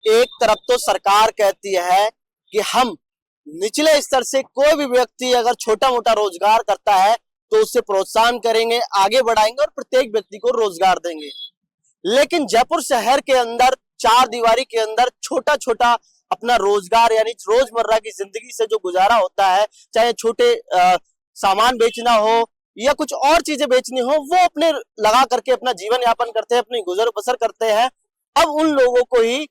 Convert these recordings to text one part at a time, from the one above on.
एक तरफ तो सरकार कहती है कि हम निचले स्तर से कोई भी व्यक्ति अगर छोटा मोटा रोजगार करता है तो उससे प्रोत्साहन करेंगे, आगे बढ़ाएंगे और प्रत्येक व्यक्ति को रोजगार देंगे। लेकिन जयपुर शहर के अंदर चार दीवारी के अंदर छोटा छोटा अपना रोजगार यानी रोजमर्रा की जिंदगी से जो गुजारा होता है, चाहे छोटे सामान बेचना हो या कुछ और चीजें बेचनी हो, वो अपने लगा करके अपना जीवन यापन करते हैं, अपनी गुजर बसर करते हैं। अब उन लोगों को ही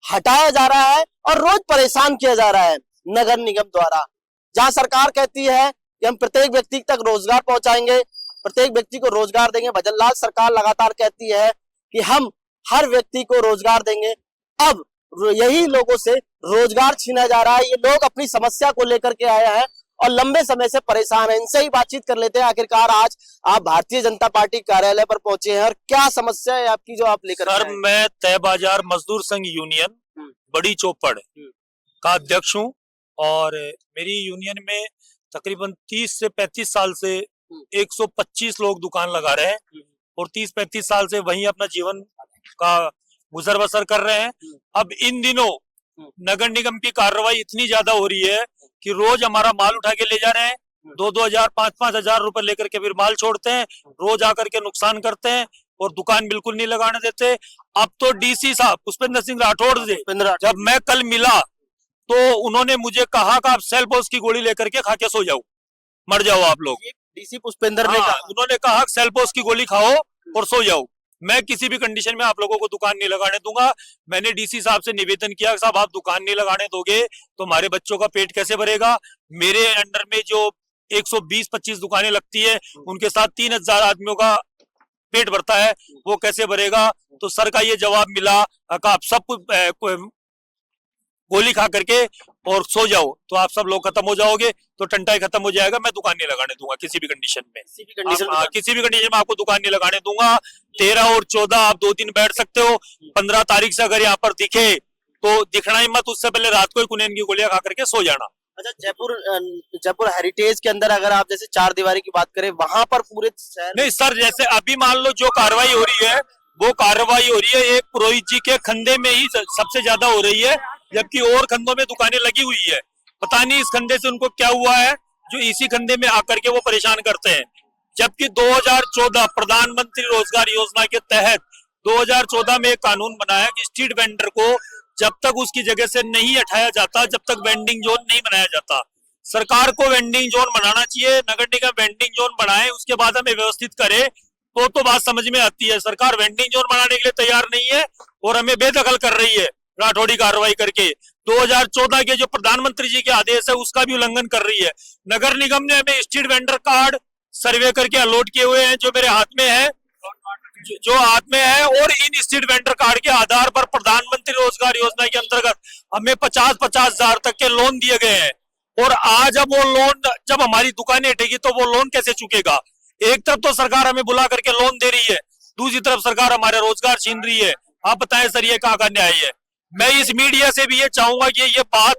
हटाया जा रहा है और रोज परेशान किया जा रहा है नगर निगम द्वारा। जहां सरकार कहती है कि हम प्रत्येक व्यक्ति तक रोजगार पहुंचाएंगे, प्रत्येक व्यक्ति को रोजगार देंगे। भजनलाल सरकार लगातार कहती है कि हम हर व्यक्ति को रोजगार देंगे। अब यही लोगों से रोजगार छीना जा रहा है। ये लोग अपनी समस्या को लेकर के आए हैं और लंबे समय से परेशान है। इनसे ही बातचीत कर लेते हैं। आखिरकार आज आप भारतीय जनता पार्टी कार्यालय पर पहुंचे हैं और क्या समस्या है आपकी जो आप लेकर? सर, मैं तय बाजार मजदूर संघ यूनियन बड़ी चौपड़ का अध्यक्ष हूं और मेरी यूनियन में तकरीबन 30 से 35 साल से 125 लोग दुकान लगा रहे हैं और 30-35 साल से वहीं अपना जीवन का गुजर बसर कर रहे हैं। अब इन दिनों नगर निगम की कार्रवाई इतनी ज्यादा हो रही है कि रोज हमारा माल उठा के ले जा रहे हैं, 2-2 हजार 5-5 हजार रुपए लेकर के फिर माल छोड़ते हैं, रोज आकर के नुकसान करते हैं और दुकान बिल्कुल नहीं लगाने देते। अब तो डीसी साहब पुष्पेंद्र सिंह राठौड़ से जब मैं कल मिला तो उन्होंने मुझे कहा कि आप सेल्फोस की गोली लेकर के खा के सो जाओ, मर जाओ आप लोग। डीसी पुष्पेंद्र ने कहा, उन्होंने कहा सेल्फोस की गोली खाओ और सो जाओ, मैं किसी भी कंडीशन में आप लोगों को दुकान नहीं लगाने दूंगा। मैंने डीसी साहब से निवेदन किया साहब आप दुकान नहीं लगाने दोगे तो हमारे बच्चों का पेट कैसे भरेगा। मेरे अंडर में जो 120-25 दुकानें लगती है उनके साथ 3000 आदमियों का पेट भरता है, वो कैसे भरेगा। तो सर का ये जवाब मिला कि आप सब गोली खा करके और सो जाओ तो आप सब लोग खत्म हो जाओगे, तो टंटाई खत्म हो जाएगा। मैं दुकान नहीं लगाने दूंगा किसी भी कंडीशन में, किसी भी कंडीशन में आपको दुकान नहीं लगाने दूंगा। 13 और 14 आप 2 दिन बैठ सकते हो, 15 तारीख से अगर यहाँ पर दिखे तो दिखना ही मत, उससे पहले रात को ही कुनैन की गोलियां खा करके सो जाना। अच्छा, जयपुर हेरिटेज के अंदर अगर आप जैसे चार दीवारी की बात करें, वहां पर पूरे शहर नहीं सर, जैसे अभी मान लो जो कार्रवाई हो रही है वो कार्रवाई हो रही है एक पुरोहित जी के खंधे में ही सबसे ज्यादा हो रही है, जबकि और खंधों में दुकानें लगी हुई है। पता नहीं इस खंधे से उनको क्या हुआ है जो इसी खंधे में आकर के वो परेशान करते हैं। जबकि 2014 प्रधानमंत्री रोजगार योजना के तहत 2014 में एक कानून बना है कि स्ट्रीट वेंडर को जब तक उसकी जगह से नहीं हटाया जाता, जब तक वेंडिंग जोन नहीं बनाया जाता। सरकार को वेंडिंग जोन बनाना चाहिए, नगर निगम वेंडिंग जोन बनाए, उसके बाद हमें व्यवस्थित करे तो बात समझ में आती है। सरकार वेंडिंग जोन बनाने के लिए तैयार नहीं है और हमें बेदखल कर रही है राठौड़ी कार्रवाई करके। 2014 के जो प्रधानमंत्री जी के आदेश है उसका भी उल्लंघन कर रही है। नगर निगम ने हमें स्ट्रीट वेंडर कार्ड सर्वे करके अलॉट किए हुए हैं जो मेरे हाथ में है, और इन स्ट्रीट वेंडर कार्ड के आधार पर प्रधानमंत्री रोजगार योजना के अंतर्गत हमें 50-50 हजार तक के लोन दिए गए हैं। और आज अब वो लोन जब हमारी दुकानें हटेगी तो वो लोन कैसे चुकेगा। एक तरफ तो सरकार हमें बुला करके लोन दे रही है, दूसरी तरफ सरकार हमारे रोजगार छीन रही है। आप बताएं सर, ये कहाँ का न्याय है। मैं इस मीडिया से भी ये चाहूंगा कि ये बात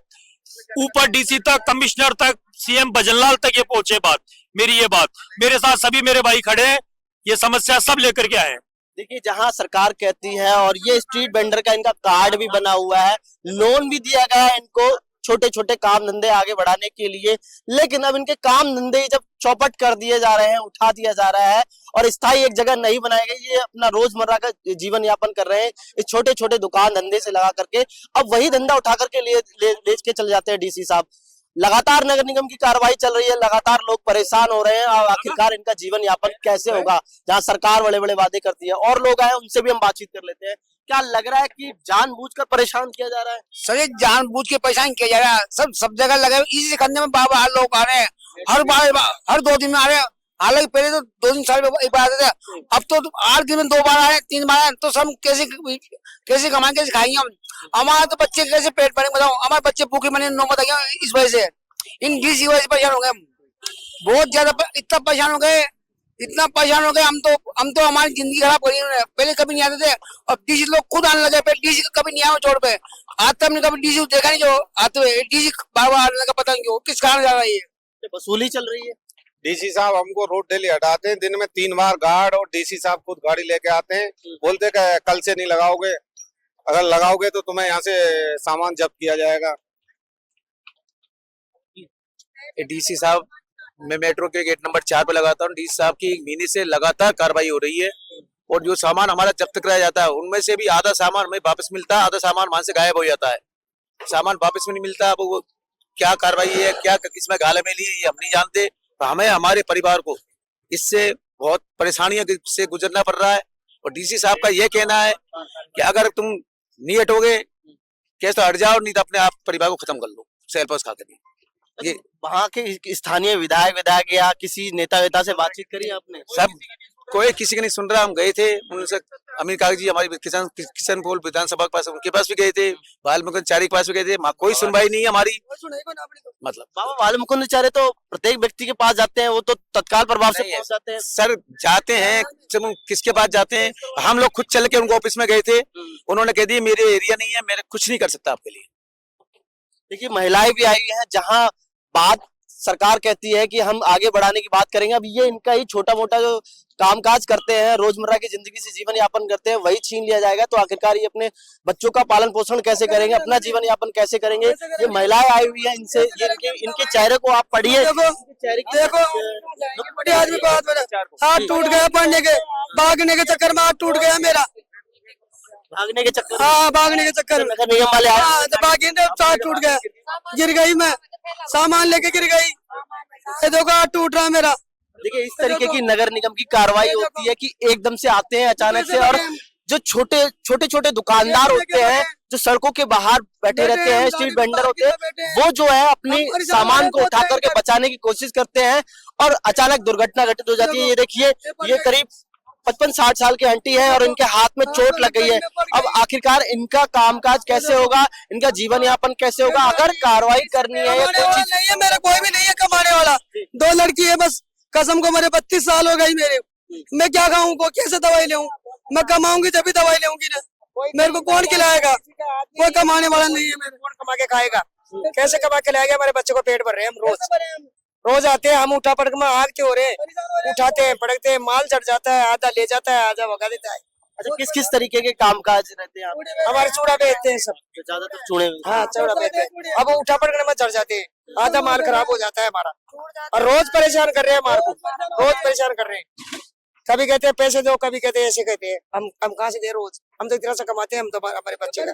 ऊपर डीसी तक, कमिश्नर तक, सीएम भजनलाल तक ये पहुंचे बात। मेरी ये बात, मेरे साथ सभी मेरे भाई खड़े हैं, ये समस्या सब लेकर के आए हैं। देखिए, जहां सरकार कहती है और ये स्ट्रीट वेंडर का इनका कार्ड भी बना हुआ है, लोन भी दिया गया है इनको छोटे छोटे काम धंधे आगे बढ़ाने के लिए, लेकिन अब इनके काम धंधे जब चौपट कर दिए जा रहे हैं, उठा दिया जा रहा है और स्थायी एक जगह नहीं बनाई गई, ये अपना रोजमर्रा का जीवन यापन कर रहे हैं इस छोटे छोटे दुकान धंधे से लगा करके। अब वही धंधा उठा करके ले के चले जाते हैं डीसी साहब। लगातार नगर निगम की कार्रवाई चल रही है, लगातार लोग परेशान हो रहे हैं और आखिरकार इनका जीवन यापन कैसे होगा जहां सरकार बड़े बड़े वादे करती है। और लोग आए, उनसे भी हम बातचीत कर लेते हैं। क्या लग रहा है कि जानबूझकर परेशान किया जा रहा है? सर, ये जानबूझ के परेशान किया जा रहा है। सब जगह लगे इसी करने में बार बार लोग आ रहे हैं, हर 2 दिन में आ रहे हैं। हालांकि पहले तो 2 साल में एक बार आते थे, अब तो 8 दिन में 2 बार आ रहे हैं, 3 बार आए, तो सब कैसे कमाएंगे, कैसे खाएंगे हम। हमारे तो बच्चे कैसे पेट भरेंगे बताओ। हमारे बच्चे भूखे मरने नौबत आ गया इस वजह से, इन डीसी वजह से परेशान हो गए। बहुत ज्यादा इतना परेशान हो गए, इतना परेशान हो गए हम तो हमारी जिंदगी खराब करी उन्होंने। पहले कभी नहीं आते थे और डीसी लोग खुद आने लगे। पहले डीसी कभी नहीं आया छोड़ पे, आज तक हमने कभी डीसी देखा नहीं जो आते हुए। डीसी बार बार आने लगा, पता नहीं क्यों, किस कारण जा रहा है ये वसूली चल रही है। डीसी साहब हमको रोड डेली हटाते हैं, दिन में 3 बार गार्ड और डीसी साहब खुद गाड़ी लेके आते हैं, बोलते कि कल से नहीं लगाओगे। अगर लगाओगे तो तुम्हें यहाँ से सामान जब्त किया जाएगा। डीसी साहब, मैं मेट्रो के गेट नंबर 4 पे लगाता हूँ। डीसी साहब की महीने से लगातार कार्रवाई हो रही है और जो सामान हमारा जब्त कराया जाता है उनमें से भी आधा सामान हमें वापस मिलता है, आधा सामान वहां से गायब हो जाता है। सामान वापस में नहीं मिलता। अब वो क्या कार्रवाई है, क्या किसमें गाले में ली है, ये हम नहीं जानते। तो हमें हमारे परिवार को इससे बहुत परेशानियों से गुजरना पड़ रहा है। और डीसी साहब का ये कहना है कि अगर तुम नहीं हटोगे केस तो हट जाओ, नहीं तो अपने आप परिवार को खत्म कर लो सेल पास खा के। ये वहाँ के स्थानीय विधायक या किसी नेता वेता से बातचीत करी आपने? सब कोई किसी के नहीं सुन रहा। हम गए थे उनसे, अमीर कागज जी हमारी किसान पोल विधानसभा के पास, उनके पास भी गए थे, बाल मुकुंदचारी के पास भी गए थे, वहाँ कोई सुनवाई नहीं है हमारी। मतलब बाबा बाल मुकुंदचारी तो प्रत्येक व्यक्ति के पास जाते हैं, वो तो तत्काल प्रभाव से पहुंच जाते हैं। सर जाते हैं, जब किसके पास जाते हैं, हम लोग खुद चल के उनको ऑफिस में गए थे, उन्होंने कह दिया मेरे एरिया नहीं है, मेरे कुछ नहीं कर सकता आपके लिए। देखिए महिलाएं भी आई हैं, जहां बात सरकार कहती है कि हम आगे बढ़ाने की बात करेंगे, अब ये इनका ही छोटा मोटा जो कामकाज करते हैं, रोजमर्रा की जिंदगी से जीवन यापन करते हैं, वही छीन लिया जाएगा तो आखिरकार ये अपने बच्चों का पालन पोषण कैसे करेंगे, अपना जीवन यापन कैसे करेंगे? ये महिलाएं आई हुई हैं, इनसे इनके चेहरे को आप पढ़िए। देखो बड़े आदमी को हाथ टूट गया, पढ़ने के भागने के चक्कर में हाथ टूट गया मेरा। भागने के चक्कर? हाँ भागने के चक्कर में नगर निगम वाले आए। हाँ, तो भागी ने हाथ टूट गया, गिर गई मैं, सामान लेके गिर गई, ये देखो हाथ टूट रहा मेरा। देखिए इस तरीके की नगर निगम की कार्रवाई होती है कि एकदम से आते हैं अचानक से, और जो छोटे छोटे दुकानदार होते हैं जो सड़कों के बाहर बैठे रहते हैं, स्ट्रीट वेंडर होते हैं, वो जो है अपनी सामान को उठा करके बचाने की कोशिश करते हैं और अचानक दुर्घटना घटित हो जाती है। ये देखिए ये करीब 55-60 साल की आंटी है और इनके हाथ में चोट लग गई है। अब आखिरकार इनका कामकाज कैसे होगा, इनका जीवन यापन कैसे होगा? अगर कार्रवाई करनी है या कोई चीज नहीं है, मेरा कोई भी नहीं है कमाने वाला, 2 लड़की है बस, कसम को मेरे 32 साल हो गई मेरे, मैं क्या खाऊं को, कैसे दवाई लेऊं? मैं कमाऊंगी तभी दवाई लेऊंगी ना, मेरे को कौन खिलाएगा? कोई कमाने वाला नहीं है, मेरे कौन कमा के खाएगा? कैसे कमा के लाएगा? हमारे बच्चों को पेट भर रहे हैं हम, रोज आते हैं हम, उठा पटक में आग के हो रहे, उठाते हैं पटकते हैं, माल चढ़ जाता है, आधा ले जाता है, आधा भगा देता है। अच्छा किस किस तरीके के कामकाज रहते हैं आप? हमारे चूड़ा बेचते हैं सब, ज्यादातर चूड़े। हाँ चूड़ा बेचते हैं। अब उठा पटकने में चढ़ जाते हैं, आधा माल खराब हो जाता है हमारा, और रोज परेशान कर रहे हैं हमारे को, रोज परेशान कर रहे हैं। कभी कहते हैं पैसे दो, कभी कहते हैं ऐसे कहते हैं, हम कहाँ से दे? रोज हम तो इतना सा कमाते हैं, हम तो हमारे बच्चे का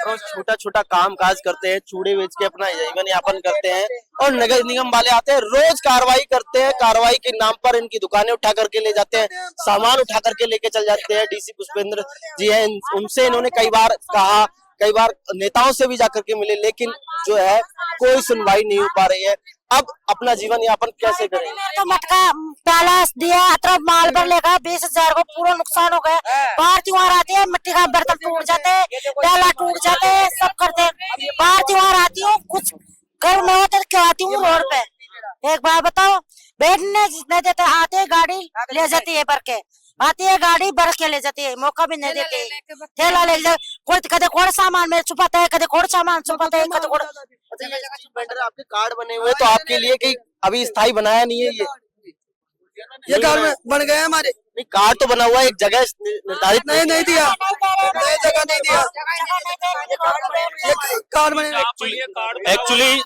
रोज छोटा छोटा काम काज करते हैं, चूड़े बेच के अपना जीवन यापन करते हैं, और नगर निगम वाले आते हैं, रोज कार्रवाई करते हैं, कार्रवाई के नाम पर इनकी दुकानें उठा करके ले जाते हैं, सामान उठा करके लेके चल जाते हैं। डीसी पुष्पेंद्र जी हैं, उनसे इन्होंने कई बार कहा, कई बार नेताओं से भी जाकर के मिले, लेकिन जो है कोई सुनवाई नहीं हो पा रही है। अब अपना जीवन यापन कैसे करें? तो मटका डाला दिया, अतरफ माल भर लेगा, 20,000 को पूरा नुकसान हो गया। बाहर त्योहार आती है, मिट्टी का बर्तन टूट जाते हैं, डाला टूट जाते हैं, सब करते हैं। बाहर त्योहार आती हूँ, कुछ घर में होता है, क्यों आती हूँ रोड पे? एक बार बताओ, बैठने नहीं देते, आते हैं गाड़ी ले जाती है भर के, आती है गाड़ी भर के ले जाती है, मौका भी नहीं देती, ठेला ले जाते, कोई कदे कोड़ सामान मेरे छुपाता है, कदे कोड़ सामान छुपाता है, कदे कोड़। आपके कार्ड बने हुए तो आपके लिए कहीं अभी स्थायी बनाया नहीं है? ये कार्ड बन गए हमारे। नहीं कार्ड तो बना हुआ है, एक जगह निर्धारित नहीं दिया, नई जगह नहीं दिया, ये कार्ड बने। एक्चुअली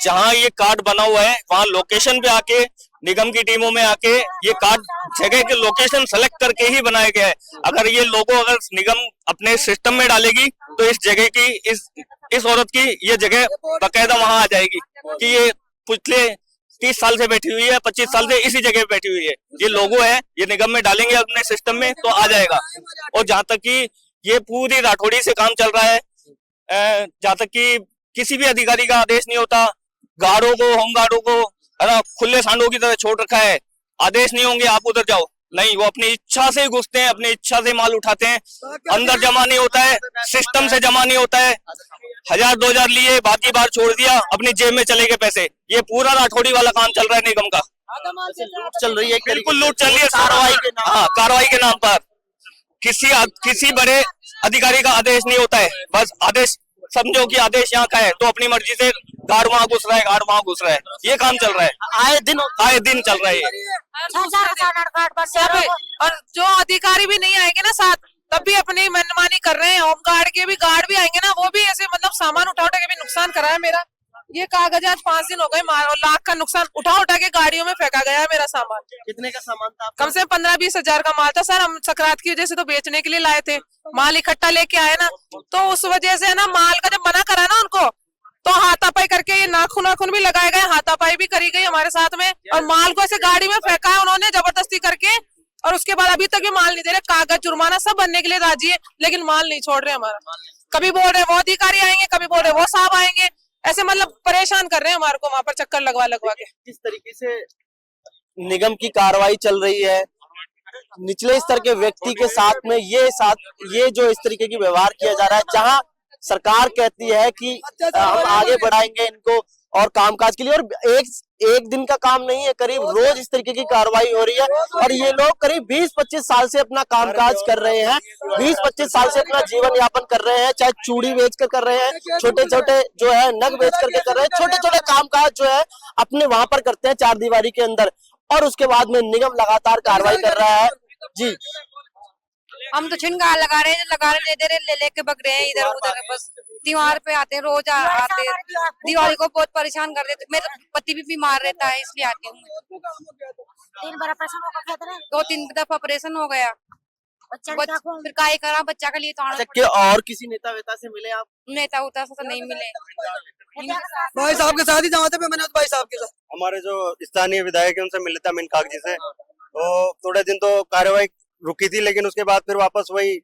जहाँ ये कार्ड बना हुआ है वहाँ लोकेशन पे आके निगम की टीमों में आके ये कार्ड जगह के लोकेशन सेलेक्ट करके ही बनाया गया है। अगर ये लोगो अगर निगम अपने सिस्टम में डालेगी तो इस जगह की इस औरत की ये जगह बकायदा वहां आ जाएगी कि ये पिछले 30 साल से बैठी हुई है, 25 साल से इसी जगह पे बैठी हुई है। ये लोगो है, ये निगम में डालेंगे अपने सिस्टम में तो आ जाएगा। और जहाँ तक कि ये पूरी राठौड़ी से काम चल रहा है, जहाँ तक कि किसी भी अधिकारी का आदेश नहीं होता, गार्डों को, होमगार्डों को है ना खुले सांडों की तरह छोड़ रखा है, आदेश नहीं होंगे आप उधर जाओ, नहीं, वो अपनी इच्छा से घुसते हैं, अपनी इच्छा से माल उठाते हैं, अंदर जमा नहीं होता है, सिस्टम से जमा नहीं होता है, 1000-2000 लिए, बाकी बार छोड़ दिया, अपनी जेब में चले गए पैसे। ये पूरा राठौड़ी वाला काम चल रहा है निगम का, चल रही है, बिल्कुल लूट चल रही है कार्रवाई के नाम पर। किसी बड़े अधिकारी का आदेश नहीं होता है, बस आदेश समझो कि आदेश यहाँ का है तो अपनी मर्जी से गार्ड वहाँ घुस रहा है, गार्ड वहाँ घुस रहा है, ये काम चल रहा है, आए दिन चल रहा है। और जो अधिकारी भी नहीं आएंगे ना साथ, तब भी अपनी मनमानी कर रहे हैं। होम गार्ड के भी गार्ड भी आएंगे ना, वो भी ऐसे मतलब सामान उठा उठा के भी नुकसान करा है मेरा। ये कागज आज 5 दिन हो गए, और लाख का नुकसान उठा उठा के गाड़ियों में फेंका गया है मेरा सामान। कितने का सामान था आपका? कम से कम 15-20 हजार का माल था सर। हम सकरात की वजह से तो बेचने के लिए लाए थे, माल इकट्ठा लेके आए ना, तो उस वजह से ना माल का जब मना करा ना उनको, तो हाथापाई करके ये नाखून नाखून भी लगाए गए, हाथापाई भी करी गई हमारे साथ में, और माल को ऐसे गाड़ी में फेंका है उन्होंने जबरदस्ती करके। और उसके बाद अभी तक भी माल नहीं दे रहे, कागज जुर्माना सब बनने के लिए राजी है, लेकिन माल नहीं छोड़ रहे हमारा। कभी बोल रहे वो अधिकारी आएंगे, कभी बोल रहे वो साहब आएंगे, ऐसे मतलब परेशान कर रहे हैं हमारे को वहां पर चक्कर लगवा लगवा के। किस तरीके से निगम की कार्रवाई चल रही है निचले स्तर के व्यक्ति के साथ में, ये जो इस तरीके की व्यवहार किया जा रहा है, जहां सरकार कहती है कि हम आगे बढ़ाएंगे इनको और कामकाज के लिए, और एक दिन का काम नहीं है, करीब रोज इस तरीके की कार्रवाई हो रही है। और ये लोग करीब 20-25 साल से अपना कामकाज कर रहे हैं, 20-25 साल से अपना जीवन यापन कर रहे हैं, चाहे चूड़ी बेचकर कर रहे हैं, छोटे छोटे जो है नग बेच करके कर रहे हैं, छोटे छोटे कामकाज जो है अपने वहां पर करते हैं चार दीवारी के अंदर, और उसके बाद में निगम लगातार कार्रवाई कर रहा है। जी, हम तो छिनगार लगा रहे हैं, लगा रहे दे रहे, ले लेके बग रहे हैं इधर उधर, बस त्योहार पे आते हैं, रोज आते हैं, दिवाली को बहुत परेशान कर देते। मेरा पति भी बीमार रहता है, इसलिए आती हूँ। 3 बार ऑपरेशन होगा कहते हैं। 2-3 दफा ऑपरेशन हो गया, फिर काय करा बच्चा के लिए तो आना अच्छा, और किसी नेता वेता से मिले आप? नेता उता से तो नहीं मिले। भाई साहब के साथ ही जमाते पे मैंने भाई साहब के साथ हमारे जो स्थानीय विधायक है उनसे मिले थे अमीन कागजी से, तो थोड़े दिन तो कार्रवाई रुकी थी, लेकिन उसके बाद फिर वापस वही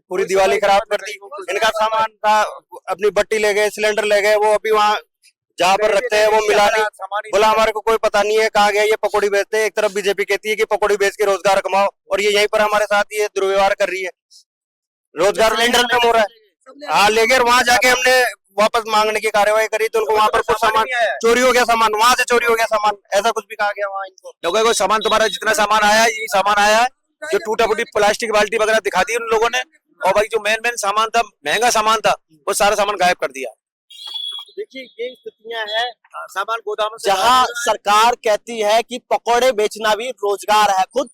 पूरी दिवाली खराब कर दी। इनका सामान था, अपनी बट्टी ले गए, सिलेंडर ले गए, वो अभी वहाँ जहाँ पर रखते हैं वो मिला नहीं, बोला हमारे को कोई पता नहीं है कहाँ गया। ये पकौड़ी बेचते हैं, एक तरफ बीजेपी कहती है कि पकौड़ी बेच के रोजगार कमाओ, और ये यहीं पर हमारे साथ ये दुर्व्यवहार कर रही है, रोजगार सिलेंडर कम हो रहा है। हाँ, ले गए, वहाँ जाके हमने वापस मांगने की कार्रवाई करी तो उनको वहाँ पर कुछ सामान चोरी हो गया, सामान वहाँ से चोरी हो गया, सामान ऐसा कुछ भी कहा गया वहाँ इनको। लोगों को सामान तुम्हारा जितना सामान आया है यही सामान आया है, जो टूटा फूटी प्लास्टिक बाल्टी वगैरह दिखा दी उन लोगों ने, और भाई जो मेन सामान था, महंगा सामान था, वो सारा सामान गायब कर दिया। देखिए, ये स्थितियां हैं सामान गोदाम से जहां सरकार कहती है कि पकौड़े बेचना भी रोजगार है। खुद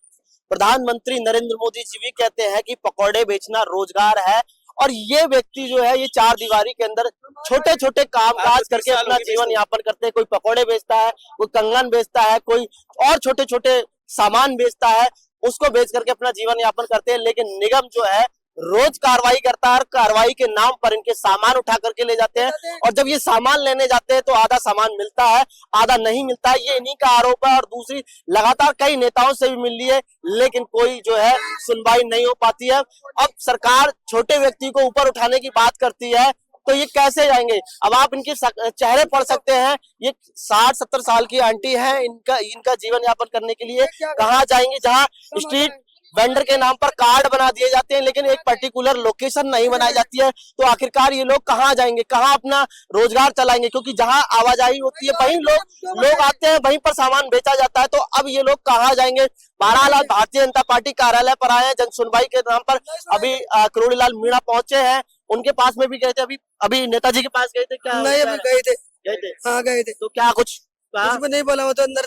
प्रधानमंत्री नरेंद्र मोदी जी भी कहते हैं कि पकौड़े बेचना रोजगार है, और ये व्यक्ति जो है ये चार दीवारी के अंदर छोटे छोटे काम काज करके अपना जीवन यापन करते हैं। कोई पकौड़े बेचता है, कोई कंगन बेचता है, कोई और छोटे छोटे सामान बेचता है, उसको बेच करके अपना जीवन यापन करते हैं। लेकिन निगम जो है रोज कार्रवाई करता है, और कार्रवाई के नाम पर इनके सामान उठा करके ले जाते हैं, और जब ये सामान लेने जाते हैं तो आधा सामान मिलता है, आधा नहीं मिलता है। ये इन्हीं का आरोप है। और दूसरी, लगातार कई नेताओं से भी मिल ली है, लेकिन कोई जो है सुनवाई नहीं हो पाती है। अब सरकार छोटे व्यक्ति को ऊपर उठाने की बात करती है, तो ये कैसे जाएंगे? अब आप इनके चेहरे पढ़ सकते हैं, ये 60-70 साल की आंटी है, इनका जीवन यापन करने के लिए कहाँ जाएंगे, जहाँ स्ट्रीट वेंडर के नाम पर कार्ड बना दिए जाते हैं, लेकिन एक पर्टिकुलर लोकेशन नहीं बनाई जाती है। तो आखिरकार ये लोग कहाँ जाएंगे, कहाँ अपना रोजगार चलाएंगे? क्योंकि जहाँ आवाजाही होती है वहीं लोग आते हैं, वहीं पर सामान बेचा जाता है। तो अब ये लोग कहाँ जाएंगे? बहरहाल भारतीय जनता पार्टी कार्यालय पर आए हैं, जन सुनवाई के नाम पर। अभी करोड़ीलाल मीणा पहुंचे हैं, उनके पास में भी गए थे, अभी नेताजी के पास गए थे क्या? नहीं, अभी गए थे। हाँ, गए थे। तो क्या कुछ उसमें नहीं बोला, वो तो अंदर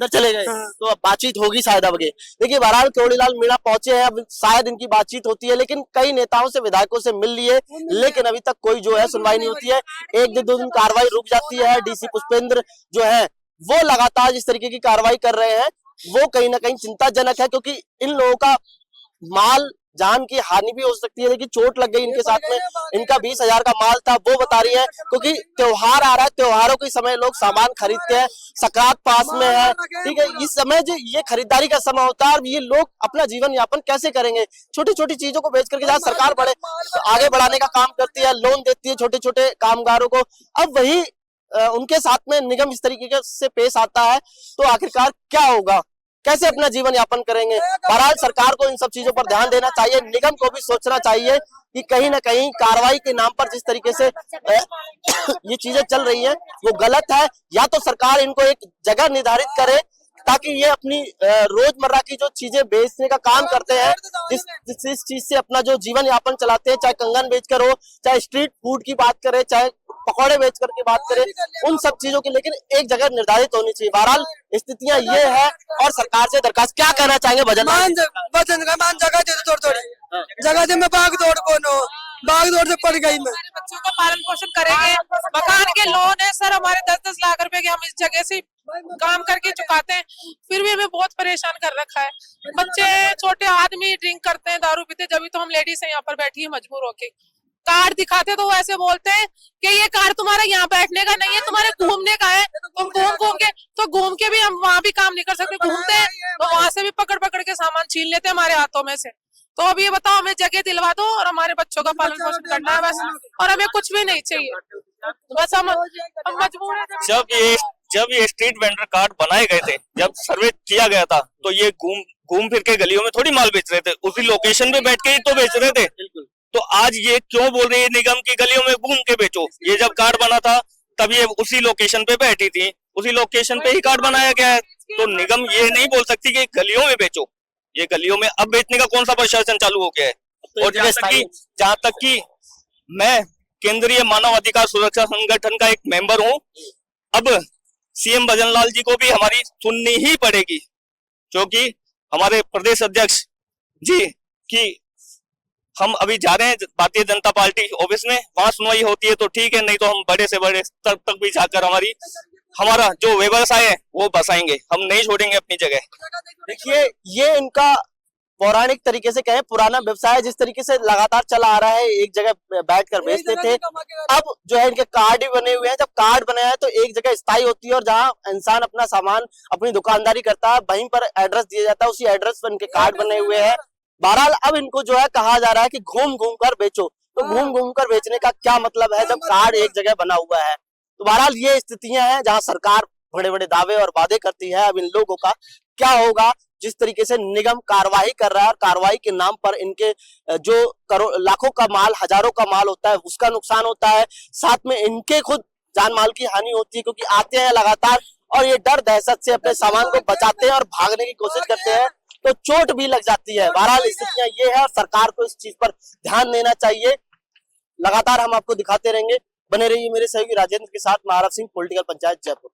चले गए। हाँ। तो अब बातचीत होगी शायद अब आगे। देखिए, बहरहाल करोड़ीलाल मीणा पहुंचे हैं, अब शायद इनकी बातचीत होती है, लेकिन कई नेताओं से, विधायकों से मिल लिए, लेकिन अभी तक कोई जो है सुनवाई नहीं होती है। 1-2 दिन कार्रवाई रुक जाती है। डीसी पुष्पेंद्र जो है वो लगातार जिस तरीके की कार्रवाई कर रहे हैं वो कहीं ना कहीं चिंताजनक है, क्योंकि इन लोगों का माल जान की हानि भी हो सकती है। देखिए, चोट लग गई इनके साथ में, इनका 20,000 का माल था, वो बता रही है, क्योंकि त्योहार आ रहा है, त्योहारों के समय लोग सामान खरीदते हैं, सकरात पास में है, ठीक है, इस समय जो ये खरीदारी का समय होता है, और ये लोग अपना जीवन यापन कैसे करेंगे? छोटी छोटी चीजों को बेच करके जहाँ सरकार आगे बढ़ाने का काम करती है, लोन देती है छोटे छोटे कामगारों को, अब वही उनके साथ में निगम इस तरीके से पेश आता है, तो आखिरकार क्या होगा? कैसे अपना जीवन यापन करेंगे? बहरहाल सरकार को इन सब चीजों पर ध्यान देना चाहिए, निगम को भी सोचना चाहिए कि कहीं ना कहीं कार्रवाई के नाम पर जिस तरीके से ये चीजें चल रही हैं वो गलत है। या तो सरकार इनको एक जगह निर्धारित करे ताकि ये अपनी रोजमर्रा की जो चीजें बेचने का काम करते हैं, जिस चीज से अपना जो जीवन यापन चलाते हैं, चाहे कंगन बेचकर हो, चाहे स्ट्रीट फूड की बात करें, चाहे पकौड़े बेच करके बात करें, उन सब चीजों की, लेकिन एक जगह निर्धारित होनी चाहिए। बहरहाल स्थितियां ये है और सरकार से दरखास्त क्या कहना चाहेंगे वजन का मान जगह दे दो थोड़ी जगह दे, मैं भाग दौड़ से पड़ गई मैं। हमारे बच्चों का पालन पोषण करेंगे, मकान के लोन है सर हमारे 10-10 लाख रुपए के, हम इस जगह से काम करके चुकाते हैं, फिर भी हमें बहुत परेशान कर रखा है। बच्चे छोटे आदमी ड्रिंक करते हैं, दारू पीते, जब तो हम लेडीज हैं यहाँ पर बैठी है मजबूर होके। कार्ड दिखाते तो वो ऐसे बोलते हैं कि ये कार्ड तुम्हारा यहाँ बैठने का नहीं है, तुम्हारे घूमने का है, तुम घूम के भी हम वहाँ भी काम नहीं कर सकते, घूमते हैं तो वहां से भी पकड़ के सामान छीन लेते हैं हमारे हाथों में से। तो अब ये बताओ, हमें जगह दिलवा दो और हमारे बच्चों का पालन पोषण करना है बस, और हमें कुछ भी नहीं चाहिए, बस हम मजबूर हैं। जब ये स्ट्रीट वेंडर कार्ड बनाए गए थे, जब सर्वे किया गया था, तो ये घूम फिर के गलियों में थोड़ी माल बेच रहे थे, उसी लोकेशन पे बैठ के ही तो बेच रहे थे। तो आज ये क्यों बोल रही है निगम की गलियों में घूम के बेचो? ये जब कार्ड बना था तब ये उसी लोकेशन पे बैठी थी, उसी लोकेशन पे ही कार्ड बनाया गया है, तो निगम ये नहीं बोल सकती कि गलियों में बेचो। ये गलियों में अब बेचने का कौन सा प्रशासन चालू हो गया है? और जहाँ तक कि मैं केंद्रीय मानव अधिकार सुरक्षा संगठन का एक मेंबर हूँ, अब सीएम भजनलाल जी को भी हमारी सुननी ही पड़ेगी, क्योंकि हमारे प्रदेश अध्यक्ष जी की हम अभी जा रहे हैं भारतीय जनता पार्टी ऑफिस में, वहां सुनवाई होती है तो ठीक है, नहीं तो हम बड़े से बड़े स्तर तक भी जाकर हमारा जो व्यवसाय है वो बसाएंगे, हम नहीं छोड़ेंगे अपनी जगह। देखिए, ये इनका पौराणिक तरीके से कहें पुराना व्यवसाय जिस तरीके से लगातार चला आ रहा है, एक जगह बैठकर बेचते थे, अब जो है इनके कार्ड ही बने हुए हैं। जब कार्ड बनाया है तो एक जगह स्थायी होती है और जहां इंसान अपना सामान अपनी दुकानदारी करता है वहीं पर एड्रेस दिया जाता है, उसी एड्रेस पर इनके कार्ड बने हुए हैं। बहरहाल अब इनको जो है कहा जा रहा है कि घूम कर बेचो, तो घूम कर बेचने का क्या मतलब है जब कार्ड एक जगह बना हुआ है? तो बहरहाल ये स्थितियां हैं जहां सरकार बड़े बड़े दावे और वादे करती है। अब इन लोगों का क्या होगा? जिस तरीके से निगम कार्रवाई कर रहा है और कार्रवाई के नाम पर इनके जो लाखों का माल, हजारों का माल होता है उसका नुकसान होता है, साथ में इनके खुद जान माल की हानि होती है, क्योंकि आते हैं लगातार और ये डर दहशत से अपने सामान को बचाते हैं और भागने की कोशिश करते हैं तो चोट भी लग जाती है। बहरहाल स्थितियां ये है और सरकार को इस चीज पर ध्यान देना चाहिए। लगातार हम आपको दिखाते रहेंगे, बने रहिए मेरे सहयोगी राजेंद्र के साथ। महाराज सिंह, पॉलिटिकल पंचायत, जयपुर।